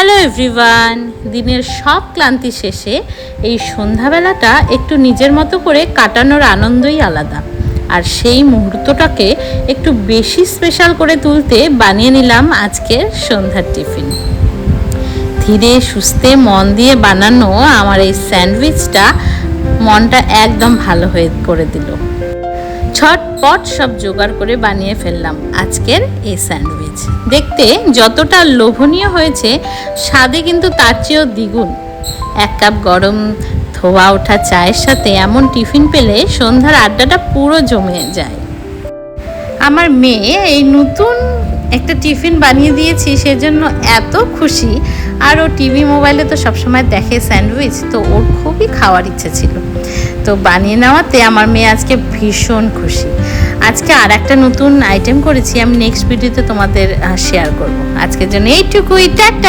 Hello everyone, দিনের সব ক্লান্তি শেষে এই সন্ধ্যাবেলাটা একটু নিজের মতো করে কাটানোর আনন্দই আলাদা। আর সেই মুহূর্তটাকে একটু বেশি স্পেশাল করে তুলতে বানিয়ে নিলাম আজকের সন্ধ্যার টিফিন। ধীরে সুস্থে মন দিয়ে বানানো আমার এই স্যান্ডউইচটা মনটা একদম ভালো হয়ে করে দিল। ছটপট সব জোগাড় করে বানিয়ে ফেললাম আজকের এই স্যান্ডউইচ। দেখতে যতটা লোভনীয় হয়েছে, স্বাদে কিন্তু তার চেয়েও দ্বিগুণ। 1 কাপ গরম ধোয়া ওঠা চায়ের সাথে এমন টিফিন পেলে সন্ধ্যার আড্ডাটা পুরো জমে যায়। আমার মেয়ে এই নতুন একটা টিফিন বানিয়ে দিয়েছি, সেজন্য এত খুশি। আর ও টিভি মোবাইলে তো সবসময় দেখে স্যান্ডউইচ, তো ওর খুবই খাওয়ার ইচ্ছে ছিল। তো বানিয়ে নেওয়াতে আমার মেয়ে আজকে ভীষণ খুশি। আজকে আর একটা নতুন আইটেম করেছি, আমি নেক্সট ভিডিওতে তোমাদের শেয়ার করব। আজকের জন্য এইটুকুই, টাটা।